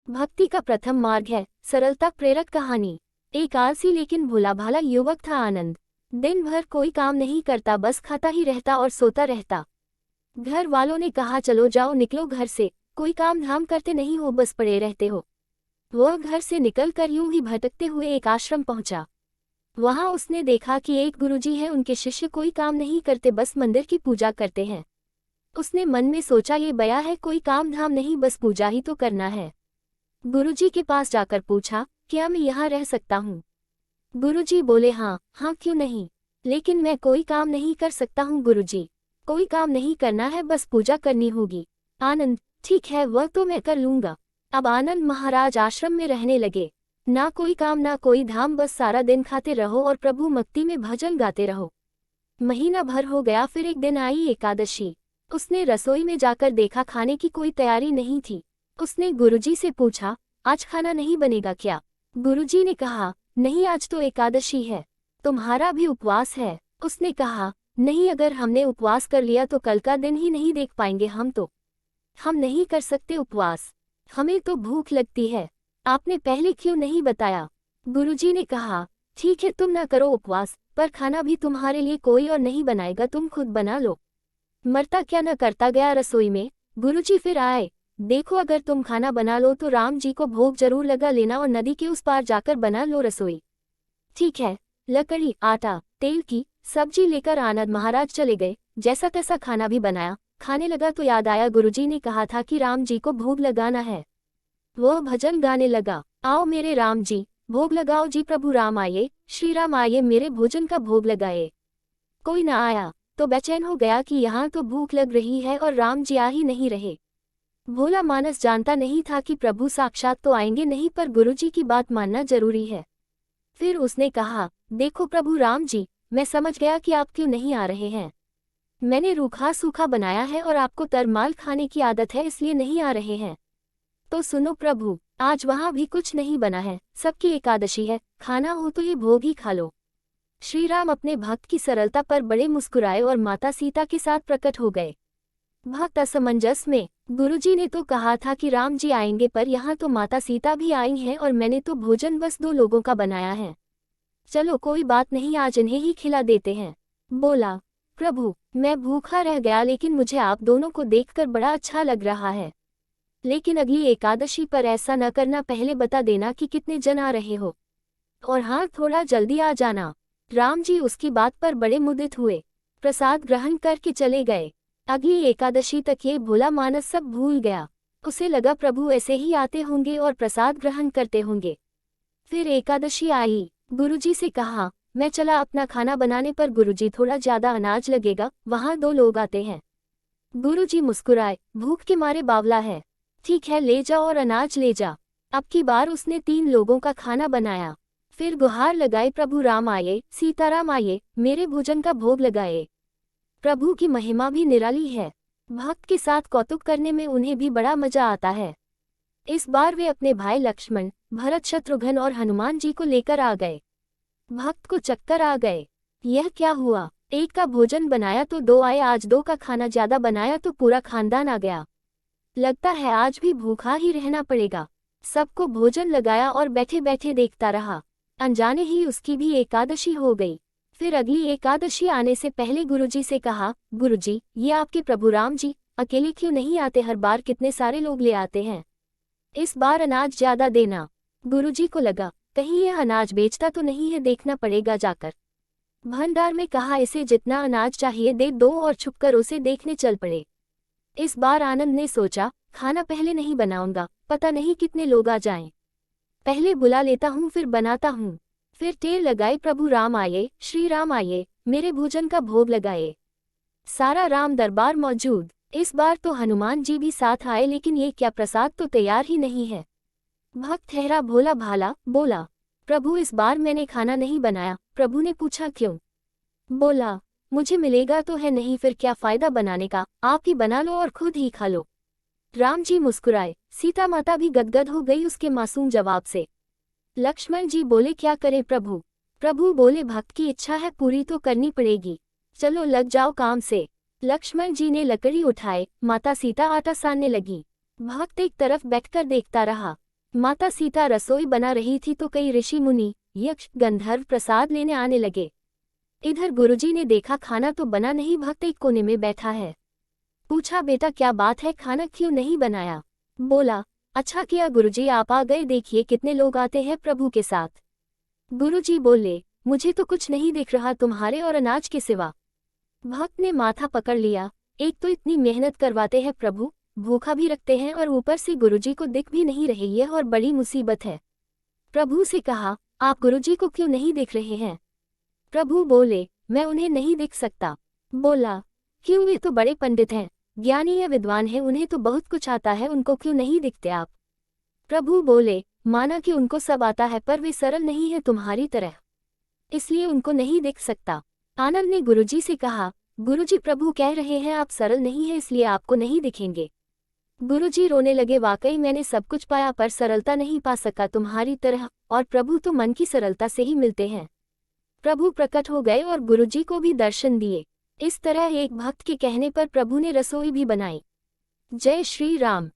भक्ति का प्रथम मार्ग है सरलता प्रेरक कहानी। एक आलसी लेकिन भोला भाला युवक था आनंद। दिन भर कोई काम नहीं करता, बस खाता ही रहता और सोता रहता। घर वालों ने कहा चलो जाओ निकलो घर से, कोई काम धाम करते नहीं हो, बस पड़े रहते हो। वह घर से निकलकर यूं ही भटकते हुए एक आश्रम पहुंचा। वहां उसने देखा कि एक गुरुजी है, उनके शिष्य कोई काम नहीं करते, बस मंदिर की पूजा करते हैं। उसने मन में सोचा ये बया है, कोई काम धाम नहीं, बस पूजा ही तो करना है। गुरुजी के पास जाकर पूछा क्या मैं यहाँ रह सकता हूँ। गुरुजी बोले हाँ हाँ क्यों नहीं, लेकिन मैं कोई काम नहीं कर सकता हूँ गुरुजी। कोई काम नहीं करना है, बस पूजा करनी होगी। आनंद ठीक है वह तो मैं कर लूंगा। अब आनंद महाराज आश्रम में रहने लगे। ना कोई काम ना कोई धाम, बस सारा दिन खाते रहो और प्रभु भक्ति में भजन गाते रहो। महीना भर हो गया, फिर एक दिन आई एकादशी। उसने रसोई में जाकर देखा खाने की कोई तैयारी नहीं थी। उसने गुरुजी से पूछा आज खाना नहीं बनेगा क्या। गुरुजी ने कहा नहीं, आज तो एकादशी है, तुम्हारा भी उपवास है। उसने कहा नहीं, अगर हमने उपवास कर लिया तो कल का दिन ही नहीं देख पाएंगे हम नहीं कर सकते उपवास, हमें तो भूख लगती है। आपने पहले क्यों नहीं बताया। गुरुजी ने कहा ठीक है तुम ना करो उपवास, पर खाना भी तुम्हारे लिए कोई और नहीं बनाएगा, तुम खुद बना लो। मरता क्या न करता गया रसोई में। गुरुजी फिर आए, देखो अगर तुम खाना बना लो तो राम जी को भोग जरूर लगा लेना और नदी के उस पार जाकर बना लो रसोई। ठीक है। लकड़ी, आटा, तेल की सब्जी लेकर आनंद महाराज चले गए। जैसा तैसा खाना भी बनाया, खाने लगा तो याद आया गुरुजी ने कहा था कि राम जी को भोग लगाना है। वह भजन गाने लगा, आओ मेरे राम जी भोग लगाओ जी, प्रभु राम आए, श्री राम आए, मेरे भोजन का भोग लगाए। कोई न आया तो बेचैन हो गया कि यहाँ तो भूख लग रही है और राम जी आ ही नहीं रहे। भोला मानस जानता नहीं था कि प्रभु साक्षात तो आएंगे नहीं, पर गुरुजी की बात मानना जरूरी है। फिर उसने कहा देखो प्रभु राम जी, मैं समझ गया कि आप क्यों नहीं आ रहे हैं। मैंने रूखा सूखा बनाया है और आपको तरमाल खाने की आदत है, इसलिए नहीं आ रहे हैं। तो सुनो प्रभु, आज वहाँ भी कुछ नहीं बना है, सबकी एकादशी है, खाना हो तो ये भोग ही खा लो। श्री राम अपने भक्त की सरलता पर बड़े मुस्कुराए और माता सीता के साथ प्रकट हो गए। भक्त असमंजस में, गुरुजी ने तो कहा था कि राम जी आएंगे, पर यहाँ तो माता सीता भी आई हैं और मैंने तो भोजन बस 2 लोगों का बनाया है। चलो कोई बात नहीं, आज इन्हें ही खिला देते हैं। बोला प्रभु मैं भूखा रह गया, लेकिन मुझे आप दोनों को देखकर बड़ा अच्छा लग रहा है। लेकिन अगली एकादशी पर ऐसा न करना, पहले बता देना कि कितने जन आ रहे हो, और हाँ थोड़ा जल्दी आ जाना। राम जी उसकी बात पर बड़े मुदित हुए, प्रसाद ग्रहण करके चले गए। अगली एकादशी तक ये भोला मानस सब भूल गया। उसे लगा प्रभु ऐसे ही आते होंगे और प्रसाद ग्रहण करते होंगे। फिर एकादशी आई। गुरुजी से कहा मैं चला अपना खाना बनाने, पर गुरुजी थोड़ा ज्यादा अनाज लगेगा, वहाँ 2 लोग आते हैं। गुरुजी मुस्कुराए, भूख के मारे बावला है। ठीक है ले जा और अनाज ले जा। अब की बार उसने 3 लोगों का खाना बनाया। फिर गुहार लगाए प्रभु राम आए, सीताराम आए, मेरे भोजन का भोग लगाए। प्रभु की महिमा भी निराली है। भक्त के साथ कौतुक करने में उन्हें भी बड़ा मजा आता है। इस बार वे अपने भाई लक्ष्मण, भरत, शत्रुघ्न और हनुमान जी को लेकर आ गए। भक्त को चक्कर आ गए, यह क्या हुआ, एक का भोजन बनाया तो 2 आए, आज 2 का खाना ज्यादा बनाया तो पूरा खानदान आ गया। लगता है आज भी भूखा ही रहना पड़ेगा। सबको भोजन लगाया और बैठे बैठे देखता रहा। अनजाने ही उसकी भी एकादशी हो गई। फिर अगली एकादशी आने से पहले गुरुजी से कहा गुरुजी ये आपके प्रभु राम जी अकेले क्यों नहीं आते, हर बार कितने सारे लोग ले आते हैं, इस बार अनाज ज्यादा देना। गुरुजी को लगा कहीं यह अनाज बेचता तो नहीं है, देखना पड़ेगा जाकर। भंडार में कहा इसे जितना अनाज चाहिए दे दो और छुपकर उसे देखने चल पड़े। इस बार आनंद ने सोचा खाना पहले नहीं बनाऊंगा, पता नहीं कितने लोग आ जाएं, पहले बुला लेता हूँ फिर बनाता हूँ। फिर टेर लगाए प्रभु राम आए, श्री राम आए, मेरे भोजन का भोग लगाए। सारा राम दरबार मौजूद। इस बार तो हनुमान जी भी साथ आए, लेकिन ये क्या प्रसाद तो तैयार ही नहीं है। भक्त ठहरा भोला भाला, बोला प्रभु इस बार मैंने खाना नहीं बनाया। प्रभु ने पूछा क्यों। बोला मुझे मिलेगा तो है नहीं, फिर क्या फायदा बनाने का, आप ही बना लो और खुद ही खा लो। राम जी मुस्कुराए, सीता माता भी गदगद हो गई उसके मासूम जवाब से। लक्ष्मण जी बोले क्या करें प्रभु। प्रभु बोले भक्त की इच्छा है पूरी तो करनी पड़ेगी, चलो लग जाओ काम से। लक्ष्मण जी ने लकड़ी उठाए, माता सीता आटा सानने लगी। भक्त एक तरफ बैठकर देखता रहा। माता सीता रसोई बना रही थी तो कई ऋषि मुनि, यक्ष, गंधर्व प्रसाद लेने आने लगे। इधर गुरुजी ने देखा खाना तो बना नहीं, भक्त एक कोने में बैठा है। पूछा, बेटा क्या बात है, खाना क्यों नहीं बनाया? बोला, अच्छा किया गुरुजी आप आ गए, देखिए कितने लोग आते हैं प्रभु के साथ। गुरुजी बोले, मुझे तो कुछ नहीं दिख रहा तुम्हारे और अनाज के सिवा। भक्त ने माथा पकड़ लिया, एक तो इतनी मेहनत करवाते हैं प्रभु, भूखा भी रखते हैं और ऊपर से गुरुजी को दिख भी नहीं रही है और बड़ी मुसीबत है। प्रभु से कहा, आप गुरुजी को क्यों नहीं देख रहे हैं? प्रभु बोले, मैं उन्हें नहीं देख सकता। बोला, क्यों, वे तो बड़े पंडित हैं, ज्ञानी या विद्वान हैं, उन्हें तो बहुत कुछ आता है, उनको क्यों नहीं दिखते आप? प्रभु बोले, माना कि उनको सब आता है पर वे सरल नहीं है तुम्हारी तरह, इसलिए उनको नहीं दिख सकता। आनंद ने गुरुजी से कहा, गुरुजी प्रभु कह रहे हैं आप सरल नहीं है इसलिए आपको नहीं दिखेंगे। गुरुजी रोने लगे, वाकई मैंने सब कुछ पाया पर सरलता नहीं पा सका तुम्हारी तरह, और प्रभु तो मन की सरलता से ही मिलते हैं। प्रभु प्रकट हो गए और गुरुजी को भी दर्शन दिए। इस तरह एक भक्त के कहने पर प्रभु ने रसोई भी बनाई। जय श्री राम।